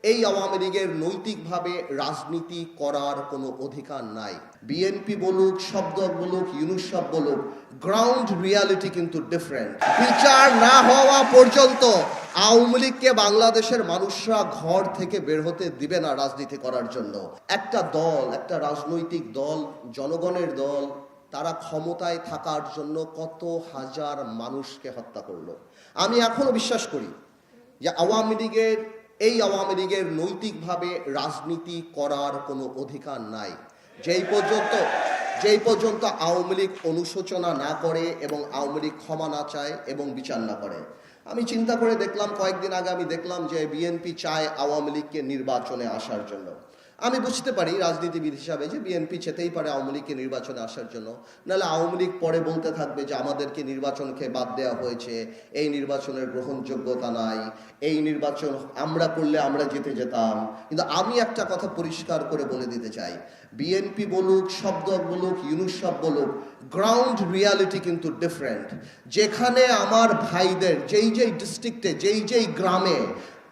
এই আওয়ামী লীগের নৈতিকভাবে রাজনীতি করার কোনো অধিকার নাই। বিএনপি বলুক, শব্দ বলুক, ইউনুস সাহেব বলুক, গ্রাউন্ড রিয়ালিটি কিন্তু ডিফারেন্ট। বিচার না হওয়া পর্যন্ত আওয়ামী লীগকে বাংলাদেশের মানুষরা ঘর থেকে বের হতে দিবে না রাজনীতি করার জন্য। একটা দল, একটা রাজনৈতিক দল, জনগণের দল, তারা ক্ষমতায় থাকার জন্য কত হাজার মানুষকে হত্যা করলো। আমি এখনো বিশ্বাস করি যে আওয়ামী লীগের নৈতিকভাবে রাজনীতি করার কোনো অধিকার নাই। যেই পর্যন্ত আওয়ামী লীগ অনুশোচনা না করে এবং আওয়ামী লীগ ক্ষমা না চায় এবং বিচার না করে। আমি চিন্তা করে দেখলাম, কয়েকদিন আগে আমি দেখলাম যে বিএনপি চায় আওয়ামী লীগকে নির্বাচনে আসার জন্য। আমি বুঝতে পারি রাজনীতিবিদ হিসাবে যে বিএনপি চেতেই পারে আওয়ামী লীগকে নির্বাচনে আসার জন্য, নাহলে আওয়ামী লীগ পরে বলতে থাকবে যে আমাদেরকে নির্বাচনকে বাদ দেওয়া হয়েছে, এই নির্বাচনের গ্রহণযোগ্যতা নাই, এই নির্বাচন আমরা করলে আমরা জিতে যেতাম। কিন্তু আমি একটা কথা পরিষ্কার করে বলে দিতে চাই, বিএনপি বলুক, শব্দ বলুক, ইউনুস সাহেব বলুক, গ্রাউন্ড রিয়ালিটি কিন্তু ডিফারেন্ট। যেখানে আমার ভাইদের যেই ডিস্ট্রিক্টে, যেই গ্রামে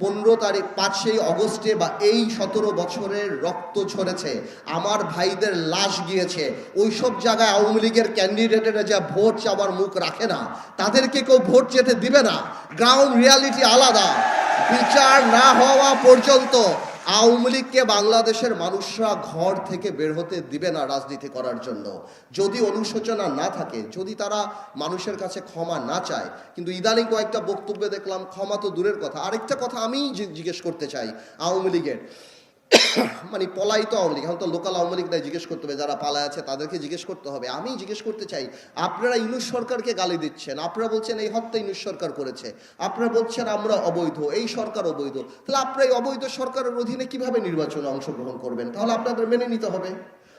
5ই অগস্টে বা এই 17 বছরের রক্ত ঝরেছে, আমার ভাইদের লাশ গিয়েছে, ওই সব জায়গায় আওয়ামী লীগের ক্যান্ডিডেটেরা যা ভোট চাওয়ার মুখ রাখে না, তাদেরকে কেউ ভোট যেতে দিবে না। গ্রাউন্ড রিয়ালিটি আলাদা। বিচার না হওয়া পর্যন্ত আওয়ামী লীগকে বাংলাদেশের মানুষরা ঘর থেকে বের হতে দিবে না রাজনীতি করার জন্য। যদি অনুশোচনা না থাকে, যদি তারা মানুষের কাছে ক্ষমা না চায়। কিন্তু ইদানিং কয়েকটা বক্তব্যে দেখলাম ক্ষমা তো দূরের কথা। আরেকটা কথা আমি জিজ্ঞেস করতে চাই আওয়ামী লীগের, মানে পলায়িত আওয়ামী লীগ, এখন তো লোকাল আওয়ামী লীগ জিজ্ঞেস করতে হবে, যারা পালায় আছে তাদেরকে জিজ্ঞেস করতে হবে। আমি জিজ্ঞেস করতে চাই, আপনারা ইউনুস সরকারকে গালি দিচ্ছেন, আপনারা বলছেন এই হত্যা ইউনুস সরকার করেছে, আপনারা বলছেন আমরা অবৈধ, এই সরকার অবৈধ, তাহলে আপনারা এই অবৈধ সরকারের অধীনে কিভাবে নির্বাচনে অংশগ্রহণ করবেন? তাহলে আপনাদের মেনে নিতে হবে।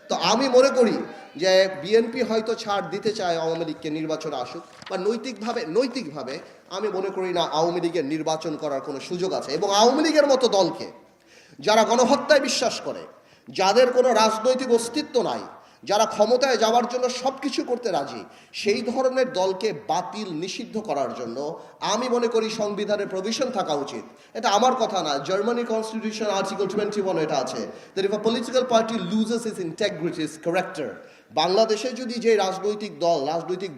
তো আমি মনে করি যে বিএনপি হয়তো ছাড় দিতে চায় আওয়ামী লীগকে নির্বাচনে আসুক, বা নৈতিকভাবে আমি মনে করি না আওয়ামী লীগের নির্বাচন করার কোনো সুযোগ আছে। এবং আওয়ামী লীগের মতো দলকে, যারা গণহত্যায় বিশ্বাস করে, যাদের কোনো রাজনৈতিক অস্তিত্ব নাই, যারা ক্ষমতায় যাওয়ার জন্য সব কিছু করতে রাজি, সেই ধরনের দলকে বাতিল নিষিদ্ধ করার জন্য আমি মনে করি সংবিধানের প্রভিশন থাকা উচিত। এটা আমার কথা না, জার্মানি কনস্টিটিউশন আর্টিকেল 21 এটা আছে, that if a political party loses its integrity, its character, বাংলাদেশে যদি যে রাজনৈতিক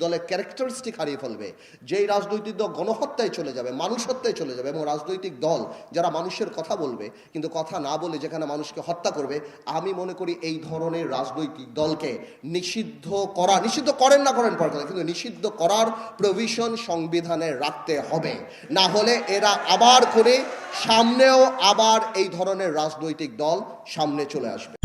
দলের ক্যারেক্টারিস্টিক হারিয়ে ফেলবে, যেই রাজনৈতিক দল গণহত্যায় চলে যাবে, মানুষ হত্যায় চলে যাবে, এবং রাজনৈতিক দল যারা মানুষের কথা বলবে কিন্তু কথা না বলে যেখানে মানুষকে হত্যা করবে, আমি মনে করি এই ধরনের রাজনৈতিক দলকে নিষিদ্ধ করেন পর কথা, কিন্তু নিষিদ্ধ করার প্রভিশন সংবিধানে রাখতে হবে। না হলে এরা আবার করে সামনেও আবার এই ধরনের রাজনৈতিক দল সামনে চলে আসবে।